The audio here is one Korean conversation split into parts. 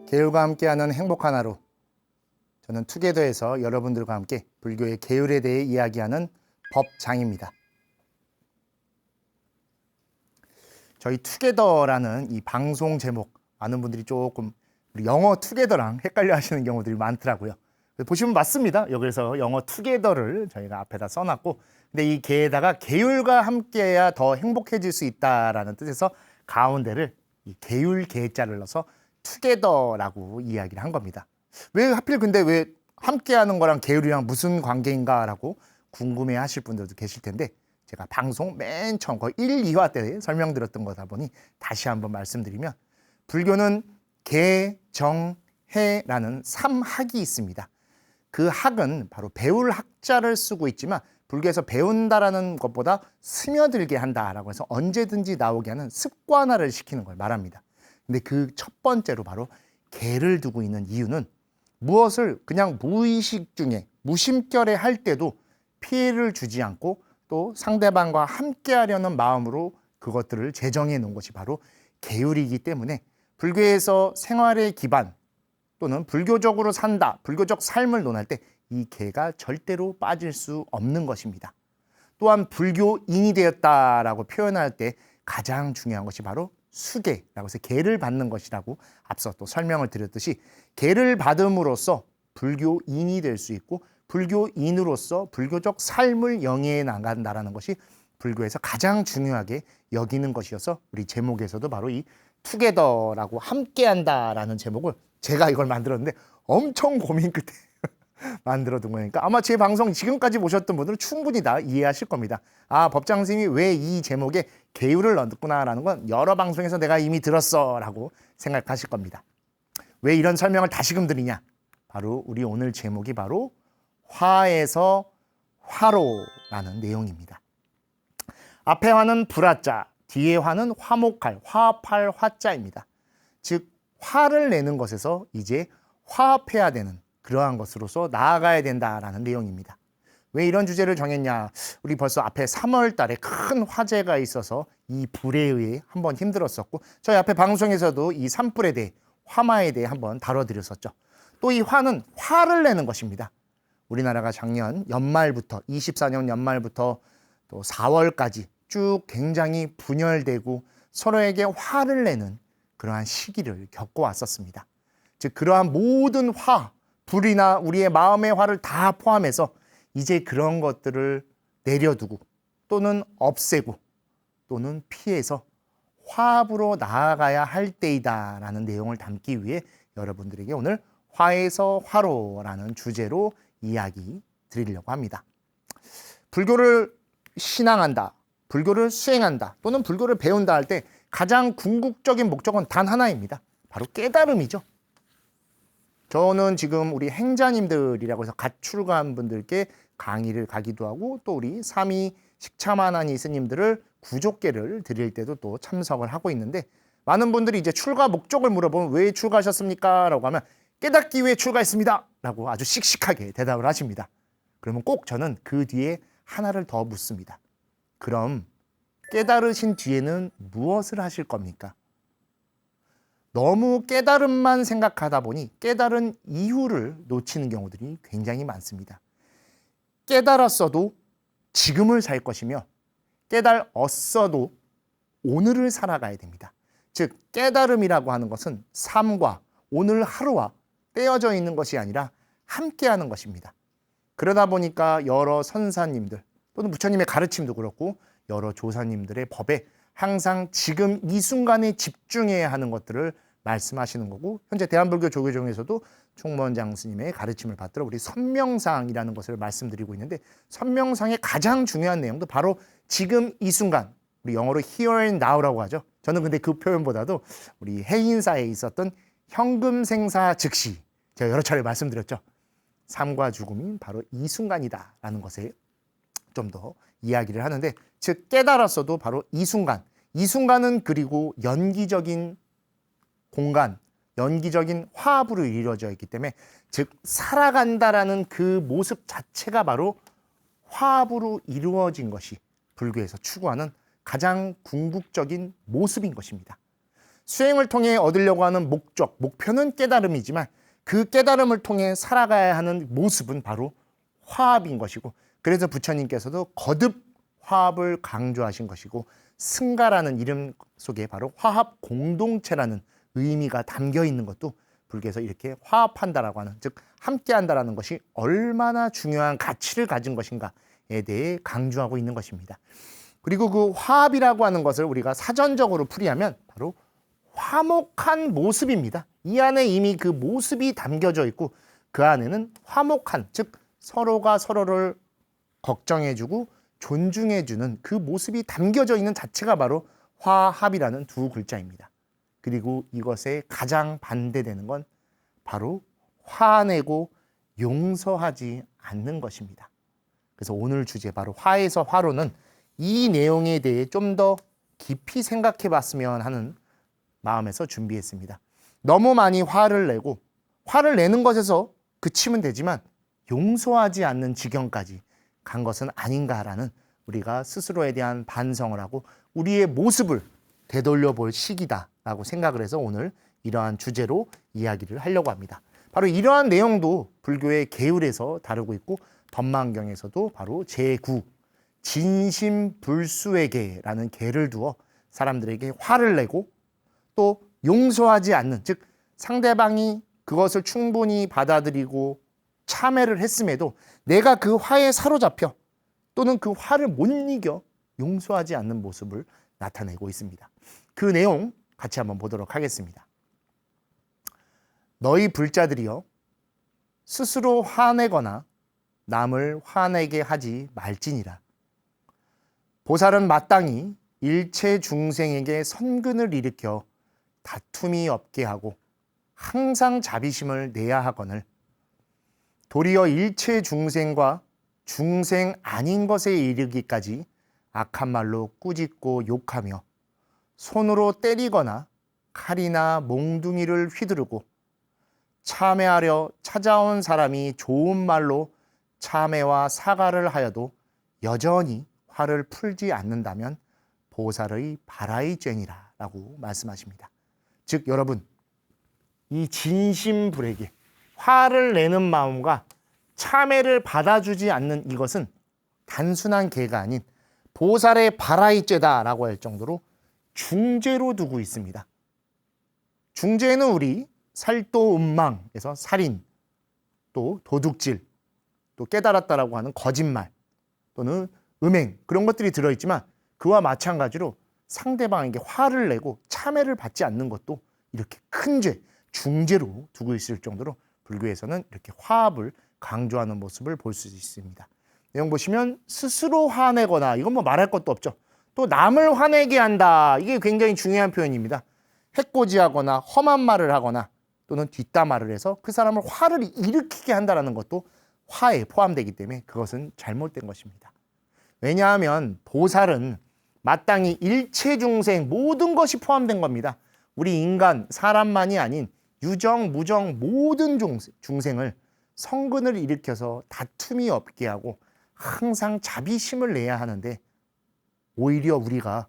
계율과 함께하는 행복한 하루. 저는 투게더에서 여러분들과 함께 불교의 계율에 대해 이야기하는 법장입니다. 저희 투게더라는 이 방송 제목, 많은 분들이 조금 우리 영어 투게더랑 헷갈려 하시는 경우들이 많더라고요. 보시면 맞습니다. 여기서 영어 투게더를 저희가 앞에다 써놨고, 근데 이 개에다가 계율과 함께해야 더 행복해질 수 있다라는 뜻에서 가운데를 이 계율 개자를 넣어서 투게더라고 이야기를 한 겁니다. 왜 하필 근데 왜 함께하는 거랑 계율이랑 무슨 관계인가라고 궁금해 하실 분들도 계실 텐데, 제가 방송 맨 처음 거의 1, 2화 때 설명드렸던 거다 보니 다시 한번 말씀드리면, 불교는 계, 정, 해라는 3학이 있습니다. 그 학은 바로 배울 학자를 쓰고 있지만, 불교에서 배운다라는 것보다 스며들게 한다라고 해서 언제든지 나오게 하는 습관화를 시키는 걸 말합니다. 근데 그 첫 번째로 바로 계를 두고 있는 이유는, 무엇을 그냥 무의식 중에 무심결에 할 때도 피해를 주지 않고 또 상대방과 함께 하려는 마음으로 그것들을 제정해 놓은 것이 바로 계율이기 때문에, 불교에서 생활의 기반 또는 불교적으로 산다, 불교적 삶을 논할 때 이 계가 절대로 빠질 수 없는 것입니다. 또한 불교인이 되었다라고 표현할 때 가장 중요한 것이 바로 수계라고 해서 계를 받는 것이라고 앞서 또 설명을 드렸듯이, 계를 받음으로써 불교인이 될 수 있고 불교인으로서 불교적 삶을 영위해 나간다라는 것이 불교에서 가장 중요하게 여기는 것이어서, 우리 제목에서도 바로 이 투게더라고 함께한다라는 제목을 제가 이걸 만들었는데 엄청 고민 끝에 만들어둔 거니까 아마 제 방송 지금까지 보셨던 분들은 충분히 다 이해하실 겁니다. 아, 법장 스님이 왜 이 제목에 계율을 넣었구나라는 건 여러 방송에서 내가 이미 들었어 라고 생각하실 겁니다. 왜 이런 설명을 다시금 드리냐? 바로 우리 오늘 제목이 바로 화에서 화로라는 내용입니다. 앞에 화는 불화자, 뒤에 화는 화목할, 화합할 화자입니다. 즉 화를 내는 것에서 이제 화합해야 되는 그러한 것으로서 나아가야 된다라는 내용입니다. 왜 이런 주제를 정했냐? 우리 벌써 앞에 3월 달에 큰 화재가 있어서 이 불에 의해 한번 힘들었었고, 저희 앞에 방송에서도 이 산불에 대해, 화마에 대해 한번 다뤄드렸었죠. 또 이 화는 화를 내는 것입니다. 우리나라가 작년 연말부터 24년 연말부터 또 4월까지 쭉 굉장히 분열되고 서로에게 화를 내는 그러한 시기를 겪어왔었습니다. 즉 그러한 모든 화, 불이나 우리의 마음의 화를 다 포함해서 이제 그런 것들을 내려두고 또는 없애고 또는 피해서 화합으로 나아가야 할 때이다라는 내용을 담기 위해 여러분들에게 오늘 화에서 화로라는 주제로 이야기 드리려고 합니다. 불교를 신앙한다, 불교를 수행한다 또는 불교를 배운다 할 때 가장 궁극적인 목적은 단 하나입니다. 바로 깨달음이죠. 저는 지금 우리 행자님들이라고 해서 갓 출가한 분들께 강의를 가기도 하고, 또 우리 삼위 식차만한 스님들을 구족계를 드릴 때도 또 참석을 하고 있는데, 많은 분들이 이제 출가 목적을 물어보면 왜 출가하셨습니까? 라고 하면 깨닫기 위해 출가했습니다 라고 아주 씩씩하게 대답을 하십니다. 그러면 꼭 저는 그 뒤에 하나를 더 묻습니다. 그럼 깨달으신 뒤에는 무엇을 하실 겁니까? 너무 깨달음만 생각하다 보니 깨달은 이유를 놓치는 경우들이 굉장히 많습니다. 깨달았어도 지금을 살 것이며 깨달았어도 오늘을 살아가야 됩니다. 즉 깨달음이라고 하는 것은 삶과 오늘 하루와 떼어져 있는 것이 아니라 함께하는 것입니다. 그러다 보니까 여러 선사님들 또는 부처님의 가르침도 그렇고 여러 조사님들의 법에 항상 지금 이 순간에 집중해야 하는 것들을 말씀하시는 거고, 현재 대한불교 조계종에서도 총무원장 스님의 가르침을 받들어 우리 선명상이라는 것을 말씀드리고 있는데, 선명상의 가장 중요한 내용도 바로 지금 이 순간, 우리 영어로 here and now라고 하죠. 저는 근데 그 표현보다도 우리 해인사에 있었던 현금생사 즉시, 제가 여러 차례 말씀드렸죠. 삶과 죽음이 바로 이 순간이다라는 것에 좀 더 이야기를 하는데, 즉 깨달았어도 바로 이 순간, 이 순간은 그리고 연기적인 공간, 연기적인 화합으로 이루어져 있기 때문에, 즉 살아간다라는 그 모습 자체가 바로 화합으로 이루어진 것이 불교에서 추구하는 가장 궁극적인 모습인 것입니다. 수행을 통해 얻으려고 하는 목적, 목표는 깨달음이지만 그 깨달음을 통해 살아가야 하는 모습은 바로 화합인 것이고, 그래서 부처님께서도 거듭 화합을 강조하신 것이고, 승가라는 이름 속에 바로 화합 공동체라는 의미가 담겨 있는 것도 불교에서 이렇게 화합한다라고 하는, 즉 함께한다라는 것이 얼마나 중요한 가치를 가진 것인가에 대해 강조하고 있는 것입니다. 그리고 그 화합이라고 하는 것을 우리가 사전적으로 풀이하면 바로 화목한 모습입니다. 이 안에 이미 그 모습이 담겨져 있고, 그 안에는 화목한, 즉 서로가 서로를 걱정해주고 존중해주는 그 모습이 담겨져 있는 자체가 바로 화합이라는 두 글자입니다. 그리고 이것에 가장 반대되는 건 바로 화내고 용서하지 않는 것입니다. 그래서 오늘 주제 바로 화에서 화로는 이 내용에 대해 좀 더 깊이 생각해 봤으면 하는 마음에서 준비했습니다. 너무 많이 화를 내고 화를 내는 것에서 그치면 되지만 용서하지 않는 지경까지 간 것은 아닌가라는, 우리가 스스로에 대한 반성을 하고 우리의 모습을 되돌려 볼 시기다라고 생각을 해서 오늘 이러한 주제로 이야기를 하려고 합니다. 바로 이러한 내용도 불교의 계율에서 다루고 있고, 법망경에서도 바로 제9 진심불수에게라는 계를 두어 사람들에게 화를 내고 또 용서하지 않는, 즉 상대방이 그것을 충분히 받아들이고 참회를 했음에도 내가 그 화에 사로잡혀 또는 그 화를 못 이겨 용서하지 않는 모습을 나타내고 있습니다. 그 내용 같이 한번 보도록 하겠습니다. 너희 불자들이여, 스스로 화내거나 남을 화내게 하지 말지니라. 보살은 마땅히 일체 중생에게 선근을 일으켜 다툼이 없게 하고 항상 자비심을 내야 하거늘, 도리어 일체 중생과 중생 아닌 것에 이르기까지 악한 말로 꾸짖고 욕하며 손으로 때리거나 칼이나 몽둥이를 휘두르고 참회하려 찾아온 사람이 좋은 말로 참회와 사과를 하여도 여전히 화를 풀지 않는다면 보살의 발아이죄니라 라고 말씀하십니다. 즉 여러분, 이 진심불에게 화를 내는 마음과 참회를 받아주지 않는 이것은 단순한 개가 아닌 보살의 발아이죄다라고 할 정도로 중죄로 두고 있습니다. 중죄는 우리 살도음망에서 살인, 또 도둑질, 또 깨달았다라고 하는 거짓말 또는 음행, 그런 것들이 들어있지만, 그와 마찬가지로 상대방에게 화를 내고 참회를 받지 않는 것도 이렇게 큰 죄, 중죄로 두고 있을 정도로 불교에서는 이렇게 화합을 강조하는 모습을 볼 수 있습니다. 내용 보시면 스스로 화내거나, 이건 뭐 말할 것도 없죠. 또 남을 화내게 한다, 이게 굉장히 중요한 표현입니다. 해코지하거나 험한 말을 하거나 또는 뒷담화를 해서 그 사람을 화를 일으키게 한다는 것도 화에 포함되기 때문에 그것은 잘못된 것입니다. 왜냐하면 보살은 마땅히 일체 중생, 모든 것이 포함된 겁니다. 우리 인간, 사람만이 아닌 유정, 무정 모든 중생을 성근을 일으켜서 다툼이 없게 하고 항상 자비심을 내야 하는데, 오히려 우리가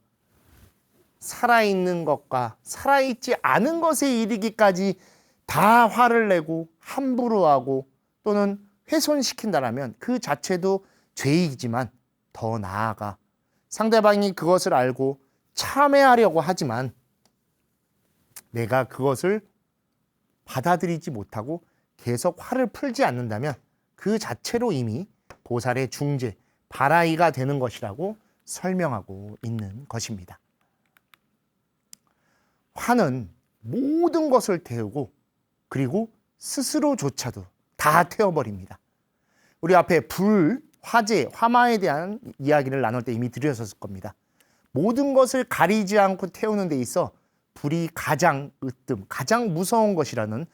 살아있는 것과 살아있지 않은 것에 이르기까지 다 화를 내고 함부로 하고 또는 훼손시킨다라면 그 자체도 죄이지만, 더 나아가 상대방이 그것을 알고 참회하려고 하지만 내가 그것을 받아들이지 못하고 계속 화를 풀지 않는다면 그 자체로 이미 보살의 중죄, 발아이가 되는 것이라고 설명하고 있는 것입니다. 화는 모든 것을 태우고 그리고 스스로조차도 다 태워버립니다. 우리 앞에 불, 화재, 화마에 대한 이야기를 나눌 때 이미 드렸었을 겁니다. 모든 것을 가리지 않고 태우는 데 있어 불이 가장 으뜸, 가장 무서운 것이라는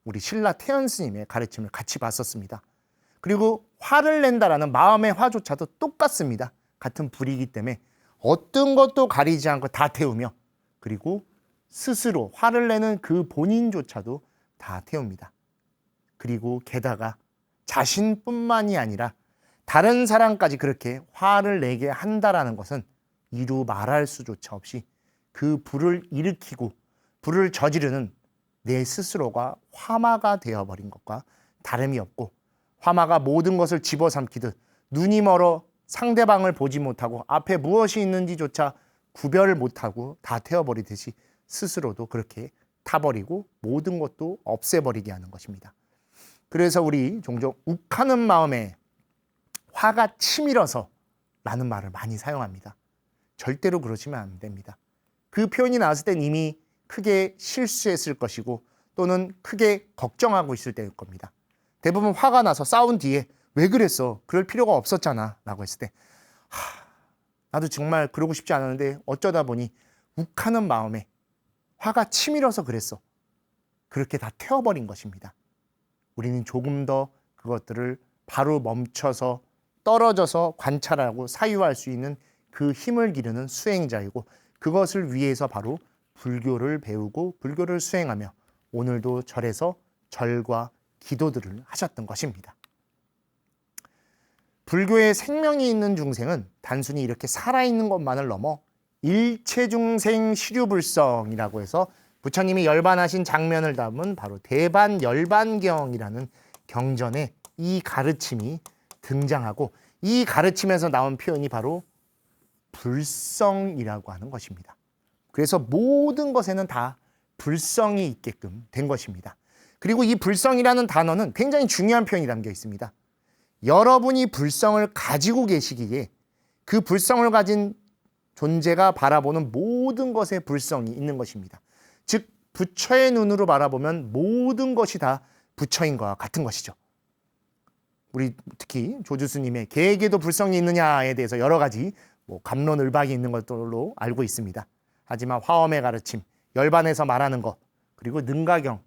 우리 신라 태연 스님의 가르침을 같이 봤었습니다. 그리고 화를 낸다라는 마음의 화조차도 똑같습니다. 같은 불이기 때문에 어떤 것도 가리지 않고 다 태우며, 그리고 스스로 화를 내는 그 본인조차도 다 태웁니다. 그리고 게다가 자신뿐만이 아니라 다른 사람까지 그렇게 화를 내게 한다라는 것은 이루 말할 수조차 없이 그 불을 일으키고 불을 저지르는 내 스스로가 화마가 되어버린 것과 다름이 없고, 화마가 모든 것을 집어삼키듯 눈이 멀어 상대방을 보지 못하고 앞에 무엇이 있는지조차 구별 못하고 다 태워버리듯이 스스로도 그렇게 타버리고 모든 것도 없애버리게 하는 것입니다. 그래서 우리 종종 욱하는 마음에 화가 치밀어서 라는 말을 많이 사용합니다. 절대로 그러시면 안 됩니다. 그 표현이 나왔을 땐 이미 크게 실수했을 것이고 또는 크게 걱정하고 있을 때일 겁니다. 대부분 화가 나서 싸운 뒤에 왜 그랬어? 그럴 필요가 없었잖아 라고 했을 때 나도 정말 그러고 싶지 않았는데 어쩌다 보니 욱하는 마음에 화가 치밀어서 그랬어. 그렇게 다 태워버린 것입니다. 우리는 조금 더 그것들을 바로 멈춰서 떨어져서 관찰하고 사유할 수 있는 그 힘을 기르는 수행자이고, 그것을 위해서 바로 불교를 배우고 불교를 수행하며 오늘도 절에서 절과 기도들을 하셨던 것입니다. 불교의 생명이 있는 중생은 단순히 이렇게 살아있는 것만을 넘어 일체중생 시류불성이라고 해서 부처님이 열반하신 장면을 담은 바로 대반열반경이라는 경전에 이 가르침이 등장하고, 이 가르침에서 나온 표현이 바로 불성이라고 하는 것입니다. 그래서 모든 것에는 다 불성이 있게끔 된 것입니다. 그리고 이 불성이라는 단어는 굉장히 중요한 표현이 담겨 있습니다. 여러분이 불성을 가지고 계시기에 그 불성을 가진 존재가 바라보는 모든 것에 불성이 있는 것입니다. 즉 부처의 눈으로 바라보면 모든 것이 다 부처인 것과 같은 것이죠. 우리 특히 조주스님의 개에게도 불성이 있느냐에 대해서 여러 가지 갑론을박이 있는 것들로 알고 있습니다. 하지만 화엄의 가르침, 열반에서 말하는 것, 그리고 능가경,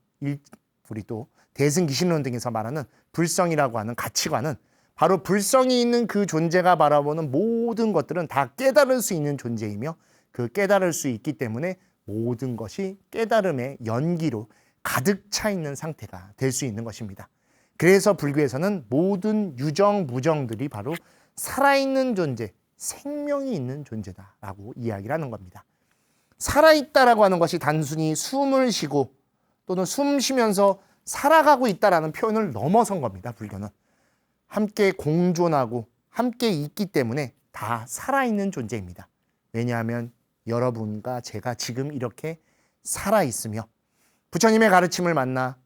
우리 또 대승기신론 등에서 말하는 불성이라고 하는 가치관은 바로 불성이 있는 그 존재가 바라보는 모든 것들은 다 깨달을 수 있는 존재이며, 그 깨달을 수 있기 때문에 모든 것이 깨달음의 연기로 가득 차 있는 상태가 될 수 있는 것입니다. 그래서 불교에서는 모든 유정, 무정들이 바로 살아있는 존재, 생명이 있는 존재다라고 이야기를 하는 겁니다. 살아있다라고 하는 것이 단순히 숨을 쉬고 또는 숨 쉬면서 살아가고 있다라는 표현을 넘어선 겁니다. 불교는 함께 공존하고 함께 있기 때문에 다 살아있는 존재입니다. 왜냐하면 여러분과 제가 지금 이렇게 살아있으며 부처님의 가르침을 만나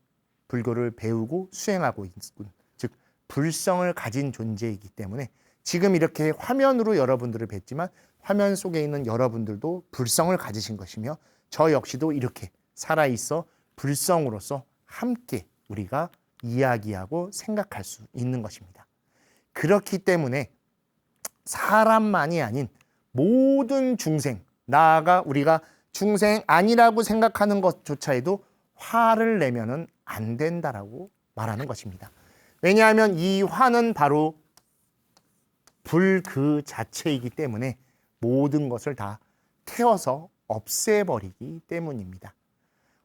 불교를 배우고 수행하고 있군, 즉 불성을 가진 존재이기 때문에 지금 이렇게 화면으로 여러분들을 뵙지만 화면 속에 있는 여러분들도 불성을 가지신 것이며 저 역시도 이렇게 살아있어 불성으로서 함께 우리가 이야기하고 생각할 수 있는 것입니다. 그렇기 때문에 사람만이 아닌 모든 중생, 나아가 우리가 중생 아니라고 생각하는 것조차에도 화를 내면은 안 된다라고 말하는 것입니다. 왜냐하면 이 화는 바로 불 그 자체이기 때문에 모든 것을 다 태워서 없애버리기 때문입니다.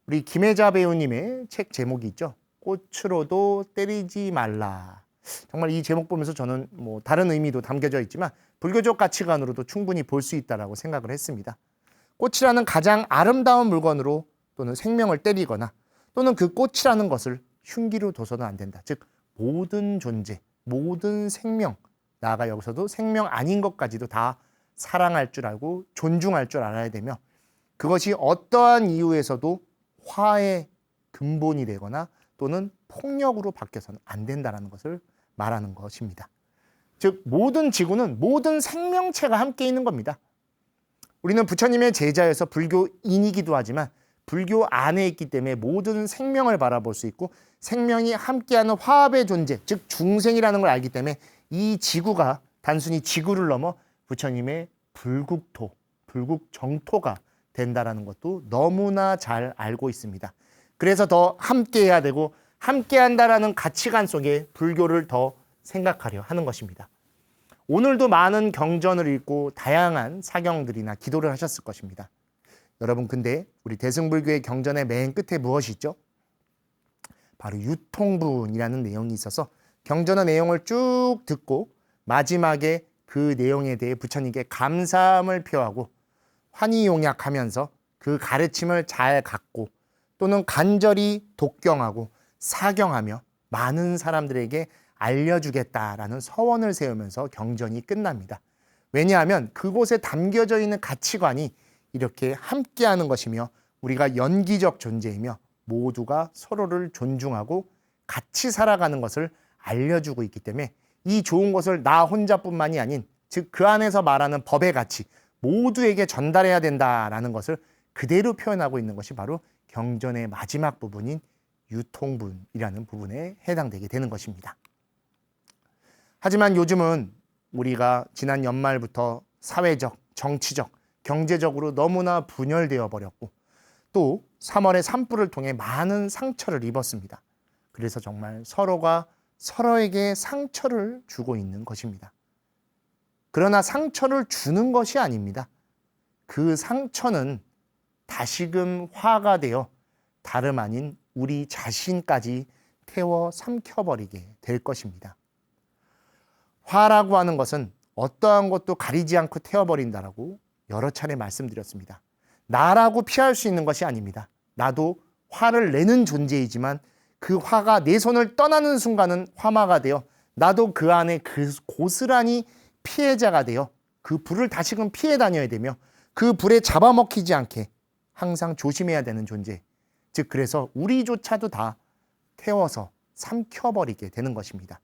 우리 김혜자 배우님의 책 제목이 있죠. 꽃으로도 때리지 말라. 정말 이 제목 보면서 저는 다른 의미도 담겨져 있지만 불교적 가치관으로도 충분히 볼 수 있다라고 생각을 했습니다. 꽃이라는 가장 아름다운 물건으로 또는 생명을 때리거나 또는 그 꽃이라는 것을 흉기로 둬서는 안 된다. 즉 모든 존재, 모든 생명, 나아가 여기서도 생명 아닌 것까지도 다 사랑할 줄 알고 존중할 줄 알아야 되며, 그것이 어떠한 이유에서도 화의 근본이 되거나 또는 폭력으로 바뀌어서는 안 된다는 것을 말하는 것입니다. 즉 모든 지구는 모든 생명체가 함께 있는 겁니다. 우리는 부처님의 제자여서 불교인이기도 하지만 불교 안에 있기 때문에 모든 생명을 바라볼 수 있고, 생명이 함께하는 화합의 존재, 즉 중생이라는 걸 알기 때문에 이 지구가 단순히 지구를 넘어 부처님의 불국토, 불국정토가 된다라는 것도 너무나 잘 알고 있습니다. 그래서 더 함께해야 되고 함께한다라는 가치관 속에 불교를 더 생각하려 하는 것입니다. 오늘도 많은 경전을 읽고 다양한 사경들이나 기도를 하셨을 것입니다. 여러분, 근데 우리 대승불교의 경전의 맨 끝에 무엇이 있죠? 바로 유통분이라는 내용이 있어서 경전의 내용을 쭉 듣고 마지막에 그 내용에 대해 부처님께 감사함을 표하고 환희용약하면서 그 가르침을 잘 갖고 또는 간절히 독경하고 사경하며 많은 사람들에게 알려주겠다라는 서원을 세우면서 경전이 끝납니다. 왜냐하면 그곳에 담겨져 있는 가치관이 이렇게 함께하는 것이며 우리가 연기적 존재이며 모두가 서로를 존중하고 같이 살아가는 것을 알려주고 있기 때문에 이 좋은 것을 나 혼자뿐만이 아닌 즉 그 안에서 말하는 법의 가치 모두에게 전달해야 된다라는 것을 그대로 표현하고 있는 것이 바로 경전의 마지막 부분인 유통분이라는 부분에 해당되게 되는 것입니다. 하지만 요즘은 우리가 지난 연말부터 사회적, 정치적, 경제적으로 너무나 분열되어 버렸고 또 3월의 산불을 통해 많은 상처를 입었습니다. 그래서 정말 서로가 서로에게 상처를 주고 있는 것입니다. 그러나 상처를 주는 것이 아닙니다. 그 상처는 다시금 화가 되어 다름 아닌 우리 자신까지 태워 삼켜버리게 될 것입니다. 화라고 하는 것은 어떠한 것도 가리지 않고 태워버린다라고 여러 차례 말씀드렸습니다. 나라고 피할 수 있는 것이 아닙니다. 나도 화를 내는 존재이지만 그 화가 내 손을 떠나는 순간은 화마가 되어 나도 그 안에 그 고스란히 피해자가 되어 그 불을 다시금 피해 다녀야 되며 그 불에 잡아먹히지 않게 항상 조심해야 되는 존재. 즉 그래서 우리조차도 다 태워서 삼켜버리게 되는 것입니다.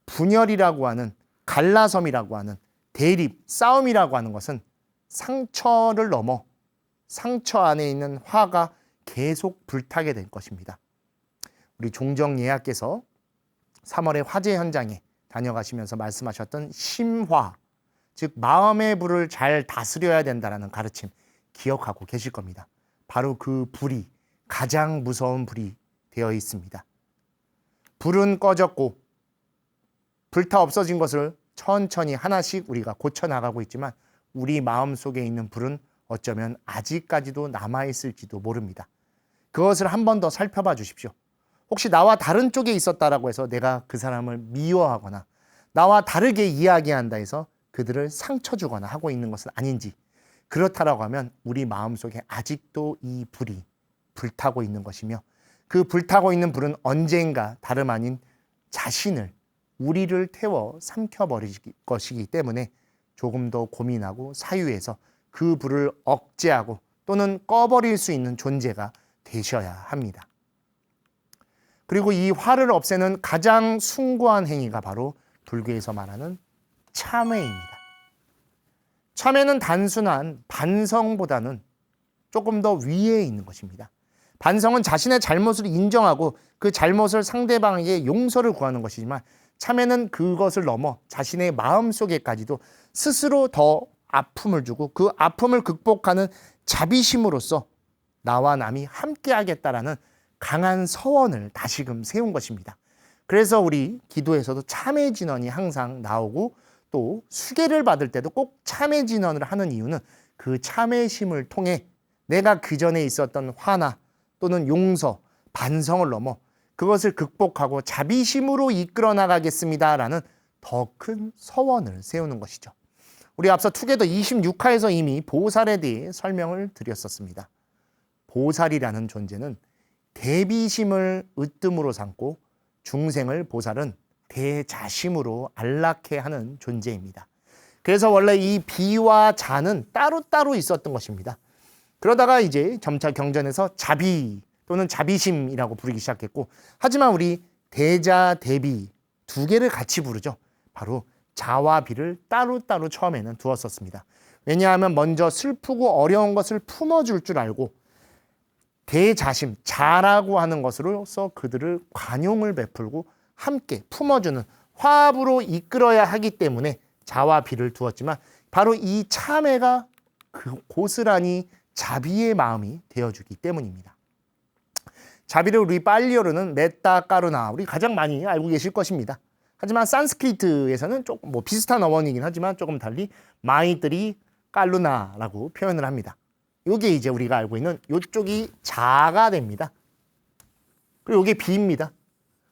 분열이라고 하는 갈라섬이라고 하는 대립, 싸움이라고 하는 것은 상처를 넘어 상처 안에 있는 화가 계속 불타게 될 것입니다. 우리 종정예하께서 3월의 화재 현장에 다녀가시면서 말씀하셨던 심화, 즉 마음의 불을 잘 다스려야 된다는 가르침 기억하고 계실 겁니다. 바로 그 불이 가장 무서운 불이 되어 있습니다. 불은 꺼졌고 불타 없어진 것을 천천히 하나씩 우리가 고쳐나가고 있지만 우리 마음속에 있는 불은 어쩌면 아직까지도 남아있을지도 모릅니다. 그것을 한 번 더 살펴봐 주십시오. 혹시 나와 다른 쪽에 있었다라고 해서 내가 그 사람을 미워하거나 나와 다르게 이야기한다 해서 그들을 상처 주거나 하고 있는 것은 아닌지, 그렇다라고 하면 우리 마음속에 아직도 이 불이 불타고 있는 것이며 그 불타고 있는 불은 언젠가 다름 아닌 자신을, 우리를 태워 삼켜버릴 것이기 때문에 조금 더 고민하고 사유해서 그 불을 억제하고 또는 꺼버릴 수 있는 존재가 되셔야 합니다. 그리고 이 화를 없애는 가장 숭고한 행위가 바로 불교에서 말하는 참회입니다. 참회는 단순한 반성보다는 조금 더 위에 있는 것입니다. 반성은 자신의 잘못을 인정하고 그 잘못을 상대방에게 용서를 구하는 것이지만 참회는 그것을 넘어 자신의 마음속에까지도 스스로 더 아픔을 주고 그 아픔을 극복하는 자비심으로써 나와 남이 함께 하겠다라는 강한 서원을 다시금 세운 것입니다. 그래서 우리 기도에서도 참회 진언이 항상 나오고 또 수계를 받을 때도 꼭 참회 진언을 하는 이유는 그 참회심을 통해 내가 그전에 있었던 화나 또는 용서, 반성을 넘어 그것을 극복하고 자비심으로 이끌어 나가겠습니다라는 더 큰 서원을 세우는 것이죠. 우리 앞서 투게더 26화에서 이미 보살에 대해 설명을 드렸었습니다. 보살이라는 존재는 대비심을 으뜸으로 삼고 중생을 보살은 대자심으로 안락해 하는 존재입니다. 그래서 원래 이 비와 자는 따로따로 있었던 것입니다. 그러다가 이제 점차 경전에서 자비 또는 자비심이라고 부르기 시작했고, 하지만 우리 대자, 대비 두 개를 같이 부르죠. 바로 자와 비를 따로따로 처음에는 두었었습니다. 왜냐하면 먼저 슬프고 어려운 것을 품어줄 줄 알고 대자심, 자라고 하는 것으로서 그들을 관용을 베풀고 함께 품어주는 화합으로 이끌어야 하기 때문에 자와 비를 두었지만 바로 이 참회가 그 고스란히 자비의 마음이 되어주기 때문입니다. 자비를 우리 팔리어로는 메타 까루나, 우리 가장 많이 알고 계실 것입니다. 하지만 산스크리트에서는 조금 비슷한 어원이긴 하지만 조금 달리 마이들이 깔루나라고 표현을 합니다. 이게 이제 우리가 알고 있는 이쪽이 자가 됩니다. 그리고 이게 비입니다.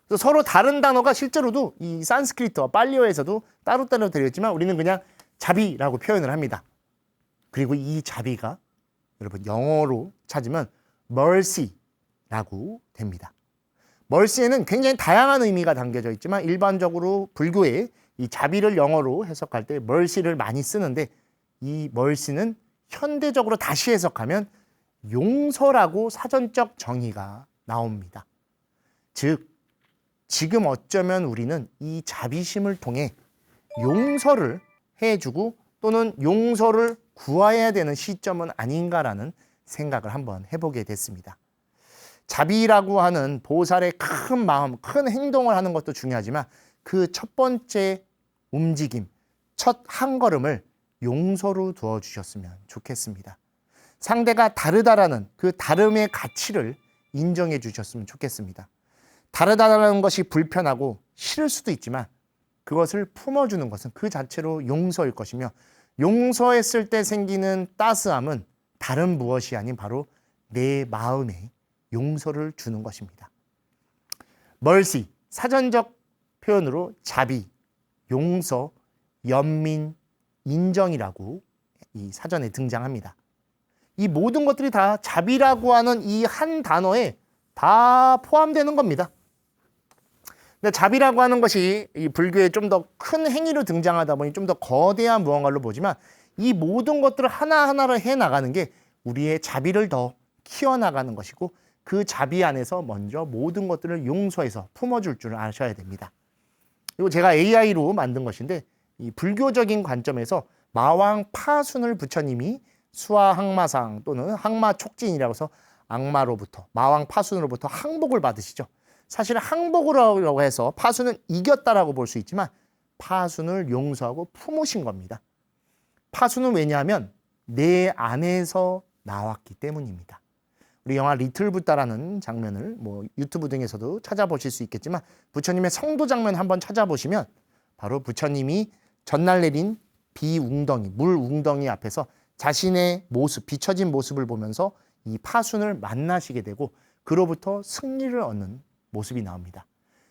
그래서 서로 다른 단어가 실제로도 이 산스크리트와 팔리어에서도 따로따로 들렸지만 우리는 그냥 자비라고 표현을 합니다. 그리고 이 자비가 여러분 영어로 찾으면 mercy라고 됩니다. mercy에는 굉장히 다양한 의미가 담겨져 있지만 일반적으로 불교에 이 자비를 영어로 해석할 때 mercy를 많이 쓰는데 이 mercy는 현대적으로 다시 해석하면 용서라고 사전적 정의가 나옵니다. 즉 지금 어쩌면 우리는 이 자비심을 통해 용서를 해주고 또는 용서를 구해야 되는 시점은 아닌가라는 생각을 한번 해보게 됐습니다. 자비라고 하는 보살의 큰 마음, 큰 행동을 하는 것도 중요하지만 그 첫 번째 움직임, 첫 한 걸음을 용서로 두어 주셨으면 좋겠습니다. 상대가 다르다라는 그 다름의 가치를 인정해 주셨으면 좋겠습니다. 다르다라는 것이 불편하고 싫을 수도 있지만 그것을 품어주는 것은 그 자체로 용서일 것이며 용서했을 때 생기는 따스함은 다른 무엇이 아닌 바로 내 마음에 용서를 주는 것입니다. mercy, 사전적 표현으로 자비, 용서, 연민, 인정이라고 이 사전에 등장합니다. 이 모든 것들이 다 자비라고 하는 이 한 단어에 다 포함되는 겁니다. 근데 자비라고 하는 것이 이 불교에 좀 더 큰 행위로 등장하다 보니 좀 더 거대한 무언가로 보지만 이 모든 것들을 하나하나를 해나가는 게 우리의 자비를 더 키워나가는 것이고 그 자비 안에서 먼저 모든 것들을 용서해서 품어줄 줄 아셔야 됩니다. 그리고 제가 AI로 만든 것인데 이 불교적인 관점에서 마왕 파순을 부처님이 수화항마상 또는 항마촉진이라고 해서 악마로부터 마왕 파순으로부터 항복을 받으시죠. 사실 항복이라고 해서 파순은 이겼다라고 볼 수 있지만 파순을 용서하고 품으신 겁니다. 파순은 왜냐하면 내 안에서 나왔기 때문입니다. 우리 영화 리틀 붓다라는 장면을 유튜브 등에서도 찾아보실 수 있겠지만 부처님의 성도 장면 한번 찾아보시면 바로 부처님이 전날 내린 비웅덩이, 물 웅덩이 앞에서 자신의 모습, 비춰진 모습을 보면서 이 파순을 만나시게 되고 그로부터 승리를 얻는 모습이 나옵니다.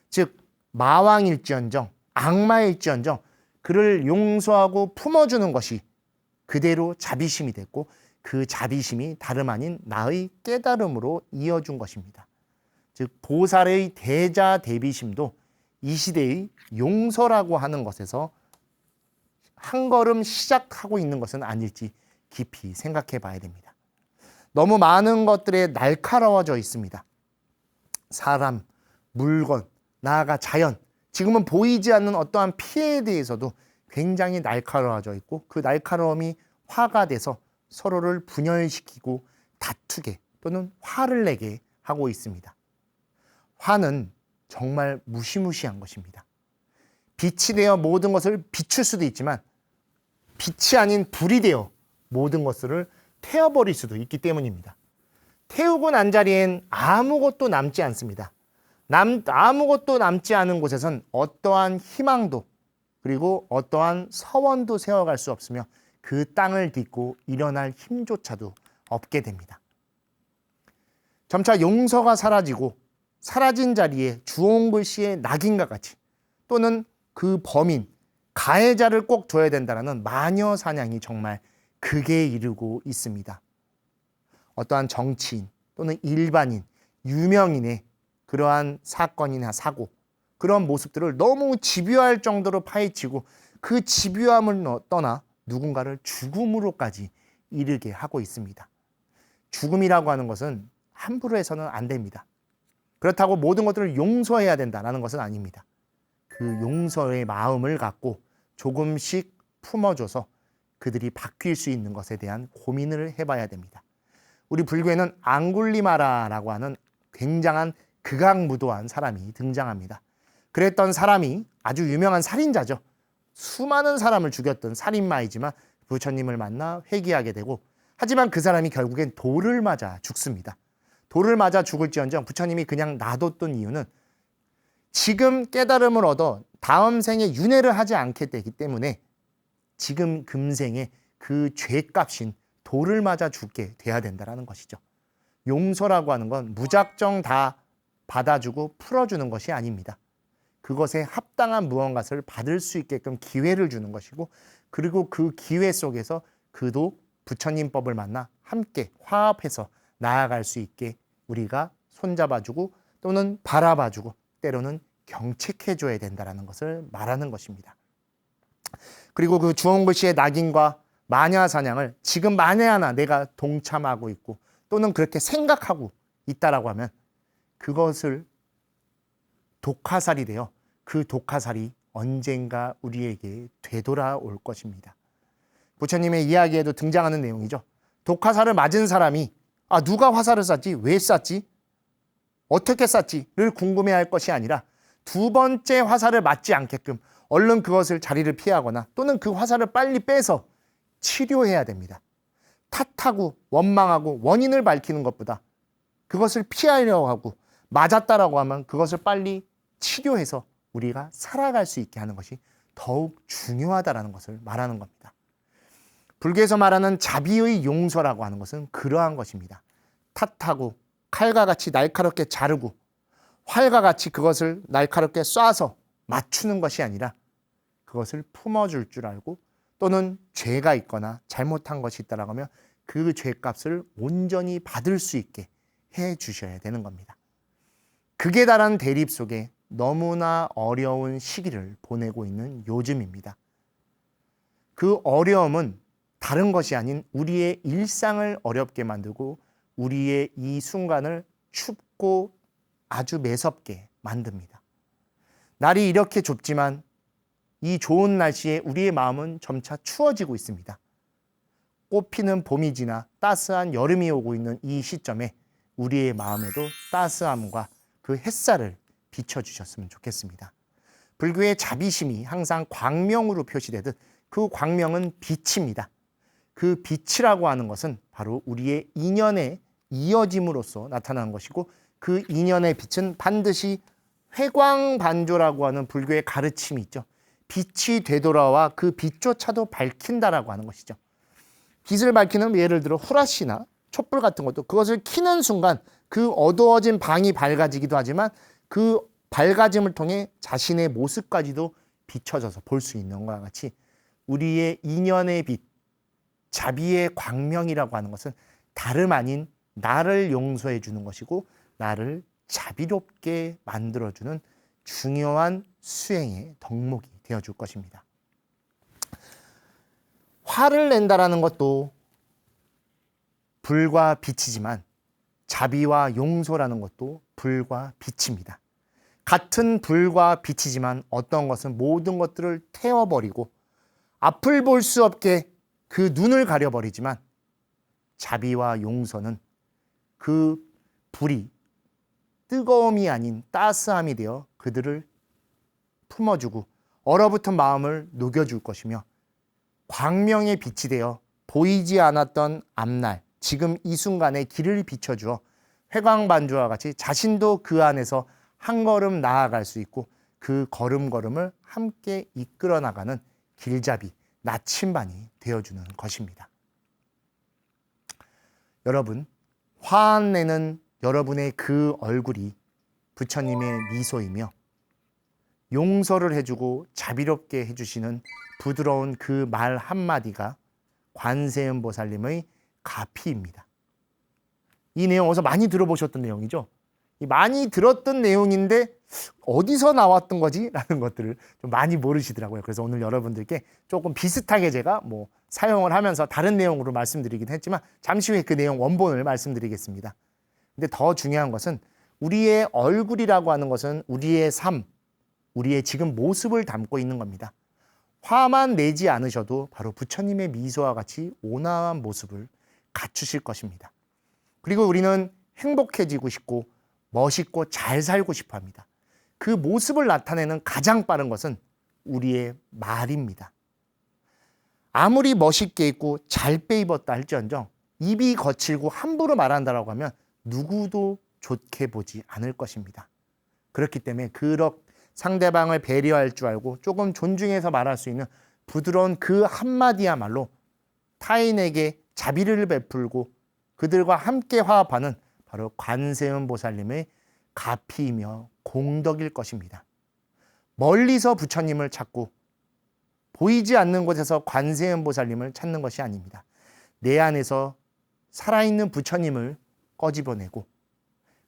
즉 마왕일지언정 악마일지언정 그를 용서하고 품어주는 것이 그대로 자비심이 됐고 그 자비심이 다름 아닌 나의 깨달음으로 이어준 것입니다. 즉 보살의 대자대비심도 이 시대의 용서라고 하는 것에서 한 걸음 시작하고 있는 것은 아닐지 깊이 생각해 봐야 됩니다. 너무 많은 것들에 날카로워져 있습니다. 사람, 물건, 나아가 자연, 지금은 보이지 않는 어떠한 피해에 대해서도 굉장히 날카로워져 있고 그 날카로움이 화가 돼서 서로를 분열시키고 다투게 또는 화를 내게 하고 있습니다. 화는 정말 무시무시한 것입니다. 빛이 되어 모든 것을 비출 수도 있지만 빛이 아닌 불이 되어 모든 것을 태워버릴 수도 있기 때문입니다. 태우고 난 자리엔 아무것도 남지 않습니다. 아무것도 남지 않은 곳에선 어떠한 희망도 그리고 어떠한 서원도 세워갈 수 없으며 그 땅을 딛고 일어날 힘조차도 없게 됩니다. 점차 용서가 사라지고 사라진 자리에 주홍글씨의 낙인과 같이 또는 그 범인, 가해자를 꼭 둬야 된다는 마녀 사냥이 정말 극에 이르고 있습니다. 어떠한 정치인 또는 일반인, 유명인의 그러한 사건이나 사고, 그런 모습들을 너무 집요할 정도로 파헤치고 그 집요함을 떠나 누군가를 죽음으로까지 이르게 하고 있습니다. 죽음이라고 하는 것은 함부로 해서는 안 됩니다. 그렇다고 모든 것들을 용서해야 된다는 것은 아닙니다. 그 용서의 마음을 갖고 조금씩 품어줘서 그들이 바뀔 수 있는 것에 대한 고민을 해봐야 됩니다. 우리 불교에는 앙굴리마라라고 하는 굉장한 극악무도한 사람이 등장합니다. 그랬던 사람이 아주 유명한 살인자죠. 수많은 사람을 죽였던 살인마이지만 부처님을 만나 회귀하게 되고 하지만 그 사람이 결국엔 돌을 맞아 죽습니다. 돌을 맞아 죽을지언정 부처님이 그냥 놔뒀던 이유는 지금 깨달음을 얻어 다음 생에 윤회를 하지 않게 되기 때문에 지금 금생에 그 죄값인 돌을 맞아 죽게 돼야 된다는 것이죠. 용서라고 하는 건 무작정 다 받아주고 풀어주는 것이 아닙니다. 그것에 합당한 무언가를 받을 수 있게끔 기회를 주는 것이고 그리고 그 기회 속에서 그도 부처님법을 만나 함께 화합해서 나아갈 수 있게 우리가 손잡아주고 또는 바라봐주고 때로는 경책해줘야 된다는 것을 말하는 것입니다. 그리고 그 주홍글 씨의 낙인과 마녀사냥을 지금 만에 하나 내가 동참하고 있고 또는 그렇게 생각하고 있다라고 하면 그것을 독화살이 되어 그 독화살이 언젠가 우리에게 되돌아올 것입니다. 부처님의 이야기에도 등장하는 내용이죠. 독화살을 맞은 사람이 누가 화살을 쐈지? 왜 쐈지? 어떻게 쐈지?를 궁금해할 것이 아니라 두 번째 화살을 맞지 않게끔 얼른 그것을 자리를 피하거나 또는 그 화살을 빨리 빼서 치료해야 됩니다. 탓하고 원망하고 원인을 밝히는 것보다 그것을 피하려고 하고 맞았다라고 하면 그것을 빨리 치료해서 우리가 살아갈 수 있게 하는 것이 더욱 중요하다는 것을 말하는 겁니다. 불교에서 말하는 자비의 용서라고 하는 것은 그러한 것입니다. 탓하고 칼과 같이 날카롭게 자르고 활과 같이 그것을 날카롭게 쏴서 맞추는 것이 아니라 그것을 품어줄 줄 알고 또는 죄가 있거나 잘못한 것이 있다라고 하면 그 죄값을 온전히 받을 수 있게 해 주셔야 되는 겁니다. 극에 달한 대립 속에 너무나 어려운 시기를 보내고 있는 요즘입니다. 그 어려움은 다른 것이 아닌 우리의 일상을 어렵게 만들고 우리의 이 순간을 춥고 아주 매섭게 만듭니다. 날이 이렇게 좁지만 이 좋은 날씨에 우리의 마음은 점차 추워지고 있습니다. 꽃피는 봄이 지나 따스한 여름이 오고 있는 이 시점에 우리의 마음에도 따스함과 그 햇살을 비춰주셨으면 좋겠습니다. 불교의 자비심이 항상 광명으로 표시되듯 그 광명은 빛입니다. 그 빛이라고 하는 것은 바로 우리의 인연의 이어짐으로써 나타나는 것이고 그 인연의 빛은 반드시 회광반조라고 하는 불교의 가르침이 있죠. 빛이 되돌아와 그 빛조차도 밝힌다라고 하는 것이죠. 빛을 밝히는 예를 들어 후라시나 촛불 같은 것도 그것을 켜는 순간 그 어두워진 방이 밝아지기도 하지만 그 밝아짐을 통해 자신의 모습까지도 비춰져서 볼 수 있는 것과 같이 우리의 인연의 빛, 자비의 광명이라고 하는 것은 다름 아닌 나를 용서해 주는 것이고 나를 자비롭게 만들어주는 중요한 수행의 덕목이 되어줄 것입니다. 화를 낸다라는 것도 불과 빛이지만 자비와 용서라는 것도 불과 빛입니다. 같은 불과 빛이지만 어떤 것은 모든 것들을 태워버리고 앞을 볼 수 없게 그 눈을 가려버리지만 자비와 용서는 그 불이 뜨거움이 아닌 따스함이 되어 그들을 품어주고 얼어붙은 마음을 녹여줄 것이며 광명의 빛이 되어 보이지 않았던 앞날, 지금 이 순간에 길을 비춰주어 회광반주와 같이 자신도 그 안에서 한 걸음 나아갈 수 있고 그 걸음걸음을 함께 이끌어 나가는 길잡이, 나침반이 되어주는 것입니다. 여러분, 화내는 여러분의 그 얼굴이 부처님의 미소이며 용서를 해주고 자비롭게 해주시는 부드러운 그 말 한마디가 관세음보살님의 가피입니다. 이 내용 어디서 많이 들어보셨던 내용이죠. 많이 들었던 내용인데 어디서 나왔던 거지? 라는 것들을 좀 많이 모르시더라고요. 그래서 오늘 여러분들께 조금 비슷하게 제가 사용을 하면서 다른 내용으로 말씀드리긴 했지만 잠시 후에 그 내용 원본을 말씀드리겠습니다. 근데 더 중요한 것은 우리의 얼굴이라고 하는 것은 우리의 삶, 우리의 지금 모습을 담고 있는 겁니다. 화만 내지 않으셔도 바로 부처님의 미소와 같이 온화한 모습을 갖추실 것입니다. 그리고 우리는 행복해지고 싶고 멋있고 잘 살고 싶어 합니다. 그 모습을 나타내는 가장 빠른 것은 우리의 말입니다. 아무리 멋있게 입고 잘 빼입었다 할지언정 입이 거칠고 함부로 말한다라고 하면 누구도 좋게 보지 않을 것입니다. 그렇기 때문에 상대방을 배려할 줄 알고 조금 존중해서 말할 수 있는 부드러운 그 한마디야말로 타인에게 자비를 베풀고 그들과 함께 화합하는 바로 관세음보살님의 가피이며 공덕일 것입니다. 멀리서 부처님을 찾고 보이지 않는 곳에서 관세음보살님을 찾는 것이 아닙니다. 내 안에서 살아있는 부처님을 꺼집어내고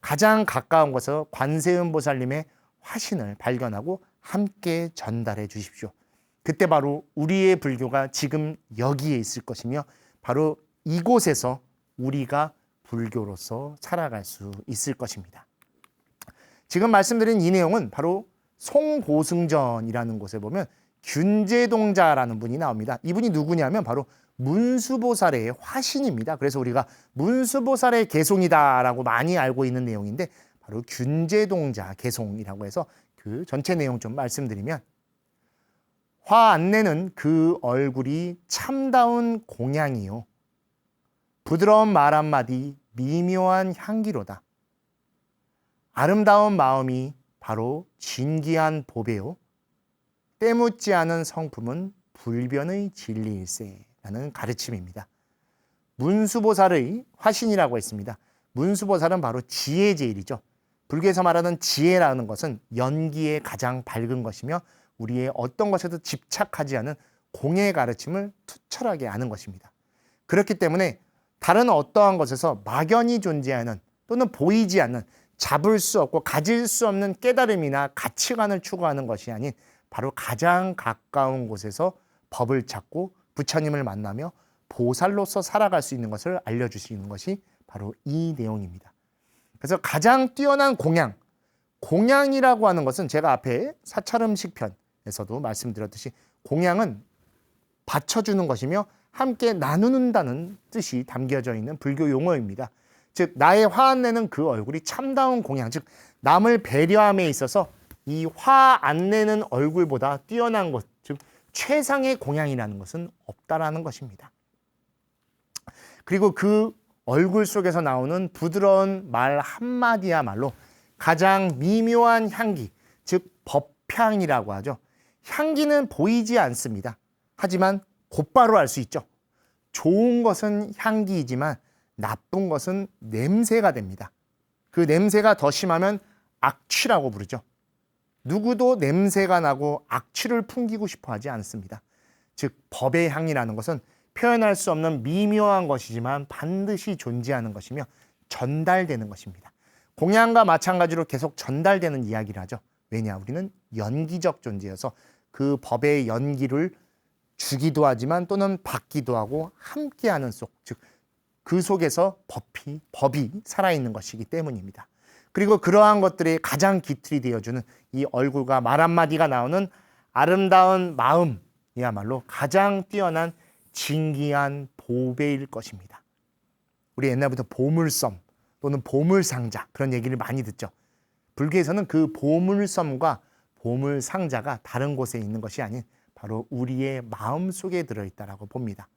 가장 가까운 곳에서 관세음보살님의 화신을 발견하고 함께 전달해 주십시오. 그때 바로 우리의 불교가 지금 여기에 있을 것이며 바로 이곳에서 우리가 불교로서 살아갈 수 있을 것입니다. 지금 말씀드린 이 내용은 바로 송고승전이라는 곳에 보면 균제동자라는 분이 나옵니다. 이분이 누구냐면 바로 문수보살의 화신입니다. 그래서 우리가 문수보살의 개송이다라고 많이 알고 있는 내용인데 바로 균제동자 개송이라고 해서 그 전체 내용 좀 말씀드리면 화 안내는 그 얼굴이 참다운 공양이요. 부드러운 말 한마디 미묘한 향기로다. 아름다운 마음이 바로 진기한 보배요. 때묻지 않은 성품은 불변의 진리일세라는 가르침입니다. 문수보살의 화신이라고 했습니다. 문수보살은 바로 지혜제일이죠. 불교에서 말하는 지혜라는 것은 연기에 가장 밝은 것이며 우리의 어떤 것에도 집착하지 않은 공의 가르침을 투철하게 아는 것입니다. 그렇기 때문에 다른 어떠한 것에서 막연히 존재하는 또는 보이지 않는 잡을 수 없고 가질 수 없는 깨달음이나 가치관을 추구하는 것이 아닌 바로 가장 가까운 곳에서 법을 찾고 부처님을 만나며 보살로서 살아갈 수 있는 것을 알려주시는 것이 바로 이 내용입니다. 그래서 가장 뛰어난 공양, 공양이라고 하는 것은 제가 앞에 사찰음식 편에서도 말씀드렸듯이 공양은 받쳐주는 것이며 함께 나누는다는 뜻이 담겨져 있는 불교 용어입니다. 즉 나의 화 안내는 그 얼굴이 참다운 공양, 즉 남을 배려함에 있어서 이 화 안내는 얼굴보다 뛰어난 것, 즉 최상의 공양이라는 것은 없다라는 것입니다. 그리고 그 얼굴 속에서 나오는 부드러운 말 한마디야말로 가장 미묘한 향기, 즉 법향이라고 하죠. 향기는 보이지 않습니다. 하지만 곧바로 알 수 있죠. 좋은 것은 향기이지만 나쁜 것은 냄새가 됩니다. 그 냄새가 더 심하면 악취라고 부르죠. 누구도 냄새가 나고 악취를 풍기고 싶어 하지 않습니다. 즉 법의 향이라는 것은 표현할 수 없는 미묘한 것이지만 반드시 존재하는 것이며 전달되는 것입니다. 공양과 마찬가지로 계속 전달되는 이야기를 하죠. 왜냐? 우리는 연기적 존재여서 그 법의 연기를 주기도 하지만 또는 받기도 하고 함께하는 속, 즉 그 속에서 법이 살아있는 것이기 때문입니다. 그리고 그러한 것들이 가장 기틀이 되어주는 이 얼굴과 말 한마디가 나오는 아름다운 마음이야말로 가장 뛰어난 진기한 보배일 것입니다. 우리 옛날부터 보물섬 또는 보물상자 그런 얘기를 많이 듣죠. 불교에서는 그 보물섬과 보물상자가 다른 곳에 있는 것이 아닌 바로 우리의 마음 속에 들어있다라고 봅니다.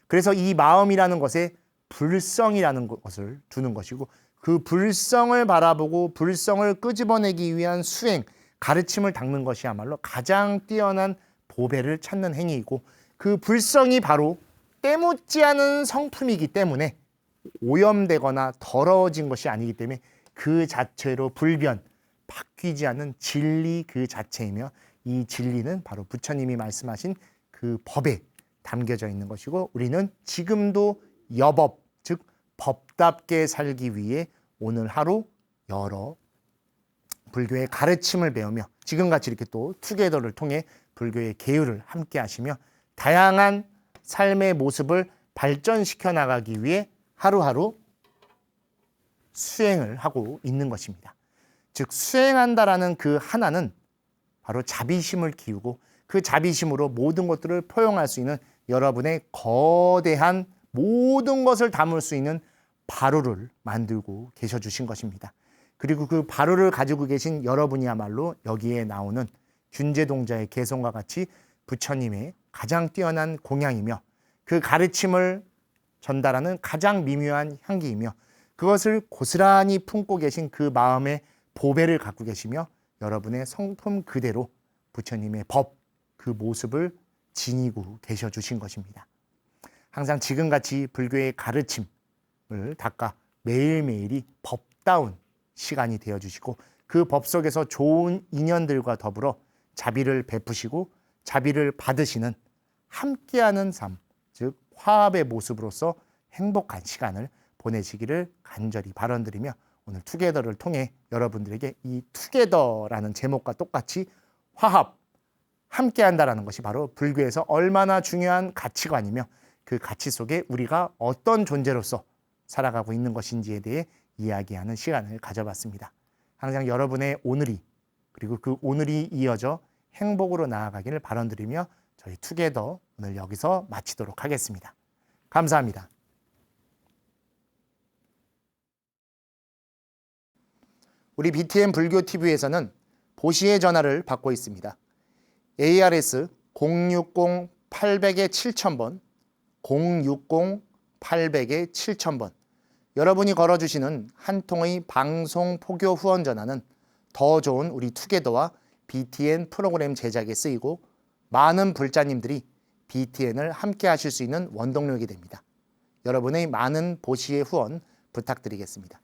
그래서 이 마음이라는 것에 불성이라는 것을 두는 것이고 그 불성을 바라보고 불성을 끄집어내기 위한 수행, 가르침을 닦는 것이야말로 가장 뛰어난 보배를 찾는 행위이고 그 불성이 바로 때묻지 않은 성품이기 때문에 오염되거나 더러워진 것이 아니기 때문에 그 자체로 불변, 바뀌지 않는 진리 그 자체이며 이 진리는 바로 부처님이 말씀하신 그 법에 담겨져 있는 것이고 우리는 지금도 여법, 즉 법답게 살기 위해 오늘 하루 여러 불교의 가르침을 배우며 지금같이 이렇게 또 투게더를 통해 불교의 계율을 함께 하시며 다양한 삶의 모습을 발전시켜 나가기 위해 하루하루 수행을 하고 있는 것입니다. 즉 수행한다라는 그 하나는 바로 자비심을 키우고 그 자비심으로 모든 것들을 포용할 수 있는 여러분의 거대한 모든 것을 담을 수 있는 바로를 만들고 계셔 주신 것입니다. 그리고 그 바로를 가지고 계신 여러분이야말로 여기에 나오는 균제동자의 개성과 같이 부처님의 가장 뛰어난 공양이며 그 가르침을 전달하는 가장 미묘한 향기이며 그것을 고스란히 품고 계신 그 마음의 보배를 갖고 계시며 여러분의 성품 그대로 부처님의 법, 그 모습을 지니고 계셔 주신 것입니다. 항상 지금같이 불교의 가르침을 닦아 매일매일이 법다운 시간이 되어주시고 그 법 속에서 좋은 인연들과 더불어 자비를 베푸시고 자비를 받으시는 함께하는 삶, 즉 화합의 모습으로서 행복한 시간을 보내시기를 간절히 바라드리며 오늘 투게더를 통해 여러분들에게 이 투게더라는 제목과 똑같이 화합, 함께한다라는 것이 바로 불교에서 얼마나 중요한 가치관이며 그 가치 속에 우리가 어떤 존재로서 살아가고 있는 것인지에 대해 이야기하는 시간을 가져봤습니다. 항상 여러분의 오늘이 그리고 그 오늘이 이어져 행복으로 나아가기를 바라드리며 저희 투게더 오늘 여기서 마치도록 하겠습니다. 감사합니다. 우리 BTN 불교TV에서는 보시의 전화를 받고 있습니다. ARS 060-800-7000번, 060-800-7000번. 여러분이 걸어주시는 한 통의 방송 포교 후원 전화는 더 좋은 우리 투게더와 BTN 프로그램 제작에 쓰이고 많은 불자님들이 BTN을 함께 하실 수 있는 원동력이 됩니다. 여러분의 많은 보시의 후원 부탁드리겠습니다.